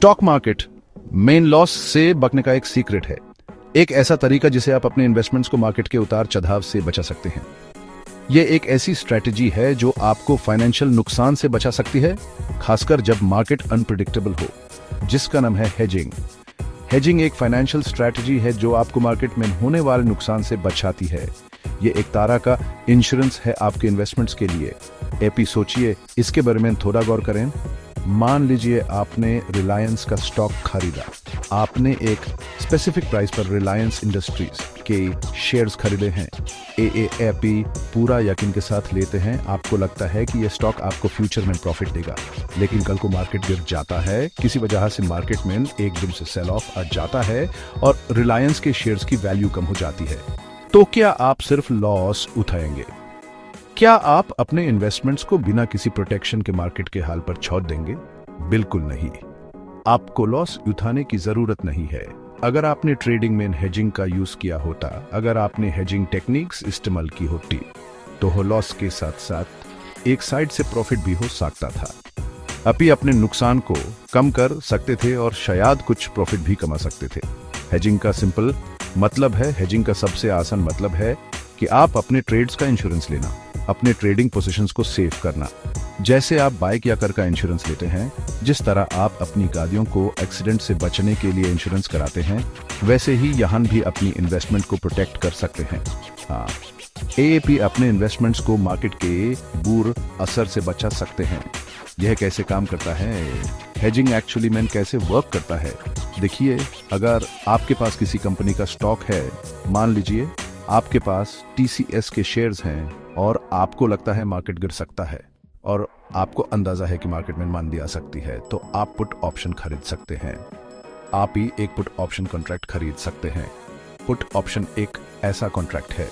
Stock market main loss से बचने का एक सीक्रेट है, एक ऐसा तरीका जिसे आप अपने इन्वेस्टमेंट्स को मार्केट के उतार चढ़ाव से बचा सकते हैं। यह एक ऐसी स्ट्रैटेजी है जो आपको फाइनेंशियल नुकसान से बचा सकती है, खासकर जब मार्केट अनप्रिडिक्टेबल हो, जिसका नाम है हेजिंग। हेजिंग एक फाइनेंशियल स्ट्रैटेजी है जो आपको मार्केट में होने वाले नुकसान से बचाती है। ये एक तरह का इंश्योरेंस है आपके इन्वेस्टमेंट्स के लिए। एपी सोचिए, इसके बारे में थोड़ा गौर करें। मान लीजिए आपने रिलायंस का स्टॉक खरीदा। आपने एक स्पेसिफिक प्राइस पर रिलायंस इंडस्ट्रीज के शेयर्स खरीदे हैं। एपी पूरा यकीन के साथ लेते हैं, आपको लगता है कि यह स्टॉक आपको फ्यूचर में प्रॉफिट देगा, लेकिन कल को मार्केट गिर जाता है, किसी वजह से मार्केट में एकदम से सेल ऑफ आ जाता है और रिलायंस के शेयर्स की वैल्यू कम हो जाती है। तो क्या आप सिर्फ लॉस उठाएंगे? क्या आप अपने इन्वेस्टमेंट्स को बिना किसी प्रोटेक्शन के मार्केट के हाल पर छोड़ देंगे? बिल्कुल नहीं। आपको लॉस उठाने की जरूरत नहीं है। अगर आपने ट्रेडिंग में हेजिंग का यूज किया होता, अगर आपने हेजिंग टेक्निक्स इस्तेमाल की होती, तो हो लॉस के साथ साथ एक साइड से प्रॉफिट भी हो सकता था। अभी अपने नुकसान को कम कर सकते थे और शायद कुछ प्रॉफिट भी कमा सकते थे। हेजिंग का सिंपल मतलब है, हेजिंग का सबसे आसान मतलब है कि आप अपने ट्रेड्स का इंश्योरेंस लेना, अपने ट्रेडिंग पोजीशंस को सेव करना। जैसे आप बाइक या कार का इंश्योरेंस लेते हैं, जिस तरह आप अपनी गाड़ियों को एक्सीडेंट से बचने के लिए इंश्योरेंस कराते हैं, वैसे ही यहाँ भी अपनी इन्वेस्टमेंट को प्रोटेक्ट कर सकते हैं। हाँ, एएपी अपने इन्वेस्टमेंट्स को मार्केट के बुरे असर से बचा सकते हैं। यह कैसे काम करता है? हेजिंग एक्चुअली में कैसे वर्क करता है? देखिए, अगर आपके पास किसी कंपनी का स्टॉक है, मान लीजिए आपके पास टीसीएस के शेयर्स हैं और आपको लगता है मार्केट गिर सकता है और आपको अंदाजा है कि मार्केट में मंदी आ सकती है, तो आप पुट ऑप्शन खरीद सकते हैं। आप ही एक पुट ऑप्शन कॉन्ट्रैक्ट खरीद सकते हैं। पुट ऑप्शन एक ऐसा कॉन्ट्रैक्ट है,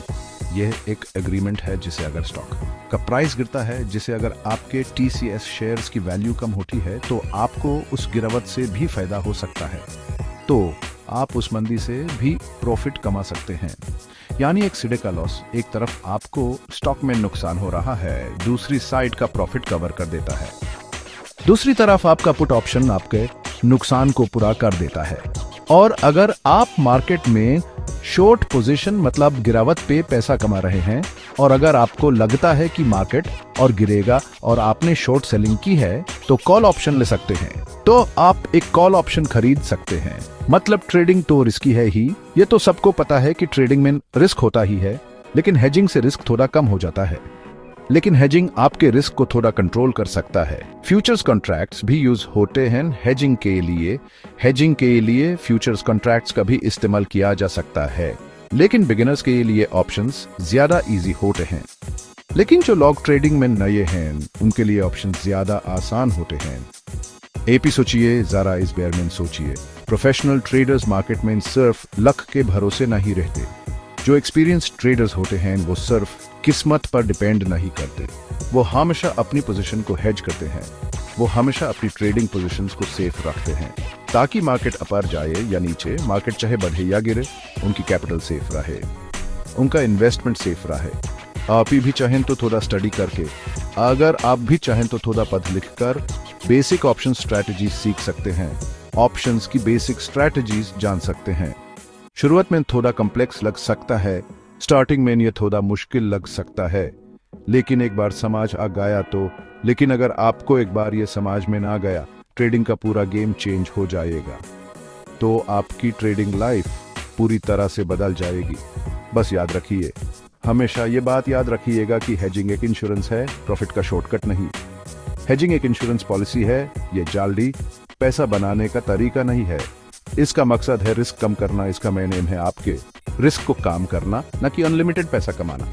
यह एक एग्रीमेंट है जिसे अगर स्टॉक का प्राइस गिरता है, जिसे अगर आपके टीसीएस शेयर्स की वैल्यू कम होती है, तो आपको उस गिरावट से भी फायदा हो सकता है, तो आप उस मंदी से भी प्रॉफिट कमा सकते हैं। यानी एक सिरे का लॉस, एक तरफ आपको स्टॉक में नुकसान हो रहा है, दूसरी साइड का प्रॉफिट कवर कर देता है। दूसरी तरफ आपका पुट ऑप्शन आपके नुकसान को पूरा कर देता है। और अगर आप मार्केट में शॉर्ट पोजीशन मतलब गिरावट पे पैसा कमा रहे हैं और अगर आपको लगता है कि मार्केट और गिरेगा और आपने शॉर्ट सेलिंग की है, तो कॉल ऑप्शन ले सकते हैं। तो आप एक कॉल ऑप्शन खरीद सकते हैं। मतलब ट्रेडिंग तो रिस्की है ही, ये तो सबको पता है कि ट्रेडिंग में रिस्क होता ही है, लेकिन हेजिंग से रिस्क थोड़ा कम हो जाता है। लेकिन हेजिंग आपके रिस्क को थोड़ा कंट्रोल कर सकता है। फ्यूचर्स कॉन्ट्रैक्ट्स भी यूज होते हैं हेजिंग के लिए। हेजिंग के लिए फ्यूचर्स कॉन्ट्रैक्ट्स का भी इस्तेमाल किया जा सकता है, लेकिन बिगिनर्स के लिए ऑप्शंस ज्यादा इजी होते हैं। लेकिन जो लोग ट्रेडिंग में नए हैं, उनके लिए ऑप्शन ज्यादा आसान होते हैं। एपी सोचिए, जरा इस बारे में सोचिए। प्रोफेशनल ट्रेडर्स मार्केट में सिर्फ लक के भरोसे नहीं रहते। जो एक्सपीरियंस ट्रेडर्स होते हैं, वो सिर्फ किस्मत पर डिपेंड नहीं करते। वो हमेशा अपनी पोजीशन को हेज करते हैं। वो हमेशा अपनी ट्रेडिंग पोजीशंस को सेफ रखते हैं, ताकि मार्केट अपर जाए या नीचे, मार्केट चाहे बढ़े या गिरे, उनकी कैपिटल सेफ रहे, उनका इन्वेस्टमेंट सेफ रहे। आप भी चाहें तो थोड़ा स्टडी करके, अगर आप भी चाहें तो थोड़ा पढ़ लिख कर बेसिक ऑप्शन स्ट्रैटेजीज सीख सकते हैं। ऑप्शंस की बेसिक स्ट्रैटेजीज जान सकते हैं। शुरुआत में थोड़ा कॉम्प्लेक्स लग सकता है, स्टार्टिंग में ये थोड़ा मुश्किल लग सकता है, लेकिन एक बार समझ आ गया तो, लेकिन अगर आपको एक बार ये समझ में ना गया, ट्रेडिंग का पूरा गेम चेंज हो जाएगा। तो आपकी ट्रेडिंग लाइफ पूरी तरह से बदल जाएगी। बस याद रखिए, हमेशा ये बात याद रखिएगा कि हेजिंग एक इंश्योरेंस है, प्रॉफिट का शॉर्टकट नहीं। हेजिंग एक इंश्योरेंस पॉलिसी है, ये जल्दी पैसा बनाने का तरीका नहीं है। इसका मकसद है रिस्क कम करना। इसका मेन एम है आपके रिस्क को कम करना, न कि अनलिमिटेड पैसा कमाना,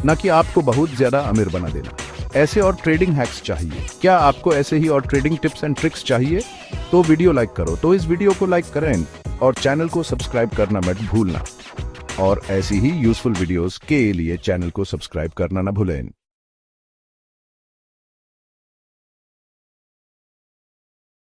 न कि आपको बहुत ज्यादा अमीर बना देना। ऐसे और ट्रेडिंग हैक्स चाहिए? क्या आपको ऐसे ही और ट्रेडिंग टिप्स एंड ट्रिक्स चाहिए? तो वीडियो लाइक करो, तो इस वीडियो को लाइक करें और चैनल को सब्सक्राइब करना मत भूलना। और ऐसी ही यूजफुल वीडियोस के लिए चैनल को सब्सक्राइब करना न भूलें।